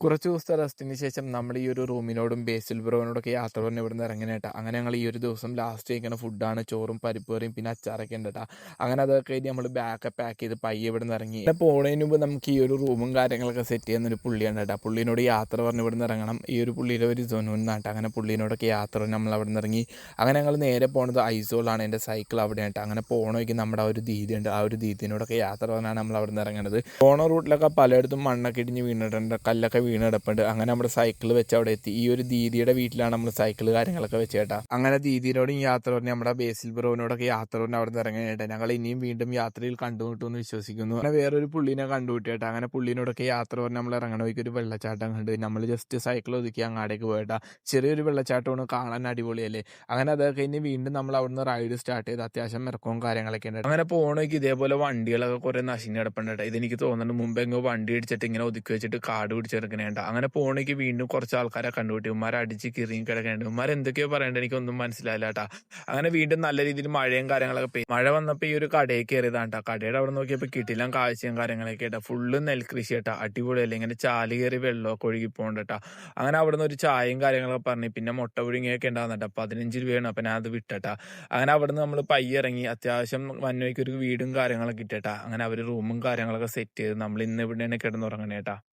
കുറച്ച് ദിവസത്തെ റെസ്റ്റിന് ശേഷം നമ്മൾ ഈ ഒരു റൂമിനോടും ബേസിൽ ബ്രോനോടൊക്കെ യാത്ര പറഞ്ഞ് ഇവിടുന്ന് ഇറങ്ങണേട്ടാ. അങ്ങനെ ഞങ്ങൾ ഈ ഒരു ദിവസം ലാസ്റ്റ് കഴിക്കുന്ന ഫുഡാണ് ചോറും പരിപ്പ് കറിയും പിന്നെ അച്ചാറൊക്കെ ഉണ്ട് കേട്ടോ. അങ്ങനെ അതൊക്കെ കഴിഞ്ഞ് നമ്മൾ ബാഗൊക്കെ പാക്ക് ചെയ്ത് പയ്യെ ഇവിടുന്ന് ഇറങ്ങി. പിന്നെ പോണതിന് മുമ്പ് നമുക്ക് ഈ ഒരു റൂമും കാര്യങ്ങളൊക്കെ സെറ്റ് ചെയ്യുന്നൊരു പുള്ളിയാണ് കേട്ടോ. പുള്ളിനോട് യാത്ര പറഞ്ഞ് ഇവിടുന്ന് ഇറങ്ങണം. ഈ ഒരു പുള്ളിയുടെ ഒരു ജൊനൂൻ നാട്ടാ. അങ്ങനെ പുള്ളിനോടൊക്കെ യാത്ര പറഞ്ഞ് നമ്മൾ അവിടെ നിന്ന് ഇറങ്ങി. അങ്ങനെ ഞങ്ങൾ നേരെ പോണത് ഐസോളാണ്. എൻ്റെ സൈക്കിൾ അവിടെയാണ് കേട്ടോ. അങ്ങനെ പോകണമെങ്കിൽ നമ്മുടെ ആ ഒരു ദീദി ഉണ്ട്. ആ ഒരു ദീദിനോടൊക്കെ യാത്ര പറഞ്ഞാണ് നമ്മൾ അവിടെ നിന്ന് ഇറങ്ങുന്നത്. പോണ റൂട്ടിലൊക്കെ പലയിടത്തും മണ്ണൊക്കെ ഇടിഞ്ഞ് വീണിട്ടുണ്ട്, കല്ലൊക്കെ വീണ് കിടപ്പുണ്ട്. അങ്ങനെ നമ്മുടെ സൈക്കിൾ വെച്ച് അവിടെ എത്തി. ഈ ഒരു ദീദിയുടെ വീട്ടിലാണ് നമ്മൾ സൈക്കിൾ കാര്യങ്ങളൊക്കെ വെച്ച് കേട്ടാ. അങ്ങനെ ദീദിനോടും യാത്ര പറഞ്ഞ് നമ്മുടെ ബേസിൽ ബ്രോനോടൊക്കെ യാത്ര പറഞ്ഞ് അവിടെ നിന്ന് ഇറങ്ങാനായിട്ട് ഞങ്ങൾ ഇനിയും വീണ്ടും യാത്രയിൽ കണ്ടുമുട്ടുമെന്ന് വിശ്വസിക്കുന്നു. അങ്ങനെ വേറൊരു പുള്ളിനെ കണ്ടുപിട്ടിയേട്ടാ. അങ്ങനെ പുള്ളിനോടൊക്കെ യാത്ര പറഞ്ഞ് നമ്മൾ ഇറങ്ങണ വഴിക്ക് ഒരു വെള്ളച്ചാട്ടം കണ്ട് നമ്മൾ ജസ്റ്റ് സൈക്കിൾ ഒതുക്കി അങ്ങാടേക്ക് പോയിട്ടാ. ചെറിയൊരു വെള്ളച്ചാട്ടമാണ്, കാണാൻ അടിപൊളിയല്ലേ. അങ്ങനെ അതൊക്കെ കഴിഞ്ഞ് വീണ്ടും നമ്മൾ അവിടുന്ന് റൈഡ് സ്റ്റാർട്ട് ചെയ്ത് അത്യാവശ്യം ഇറക്കവും കാര്യങ്ങളൊക്കെ ഉണ്ട്. അങ്ങനെ പോകണമെങ്കിൽ ഇതേപോലെ വണ്ടികളൊക്കെ കുറെ നശിഞ്ഞ് കിടപ്പുണ്ട് കേട്ടോ. ഇതെനിക്ക് തോന്നുന്നുണ്ട് മുമ്പെങ്ങോ വണ്ടി ഇടിച്ചിട്ട് ഇങ്ങനെ ഒതുക്കി വെച്ചിട്ട് കാട് പിടിച്ചെടുക്കണേണ്ട. അങ്ങനെ പോകണമെങ്കിൽ വീണ്ടും കുറച്ച് ആൾക്കാരെ കണ്ടുപിട്ടി. ഉമ്മാരെ അടിച്ച് കിറിയും കിടക്കേണ്ട. ഉമ്മാർ എന്തൊക്കെയോ പറയേണ്ടത് എനിക്കൊന്നും മനസ്സിലായില്ല കേട്ടാ. അങ്ങനെ വീണ്ടും നല്ല രീതിയിൽ മഴയും കാര്യങ്ങളൊക്കെ പെയ്യും. മഴ വന്നപ്പോൾ ഈ ഒരു കടയിൽ കയറിയതാണ് കേട്ടോ. കടയുടെ അവിടെ നോക്കിയപ്പോൾ കിട്ടില്ല കാഴ്ചയും കാര്യങ്ങളൊക്കെ കേട്ടോ. ഫുള്ള് നെൽകൃഷി കേട്ടോ. അടിപൊളിയല്ലേ. ഇങ്ങനെ ചാല് കയറി വെള്ളമൊക്കെ ഒഴുകി പോകണ്ട കേട്ടോ. അങ്ങനെ അവിടെ നിന്ന് ഒരു ചായയും കാര്യങ്ങളൊക്കെ പറഞ്ഞു. പിന്നെ മുട്ട പുഴുങ്ങിയൊക്കെ ഉണ്ടാകുന്നുണ്ട്. 15 രൂപയാണ്. അപ്പം ഞാൻ അത് വിട്ടട്ടാ. അങ്ങനെ അവിടെ നിന്ന് നമ്മൾ പയ്യെ ഇറങ്ങി. അത്യാവശ്യം വന്നവയ്ക്ക് ഒരു വീടും കാര്യങ്ങളൊക്കെ ഇട്ടേട്ടാ. അങ്ങനെ അവർ റൂമും കാര്യങ്ങളൊക്കെ സെറ്റ് ചെയ്ത് നമ്മൾ ഇന്ന് ഇവിടെയാണ് കിടന്നുറങ്ങണേട്ടാ.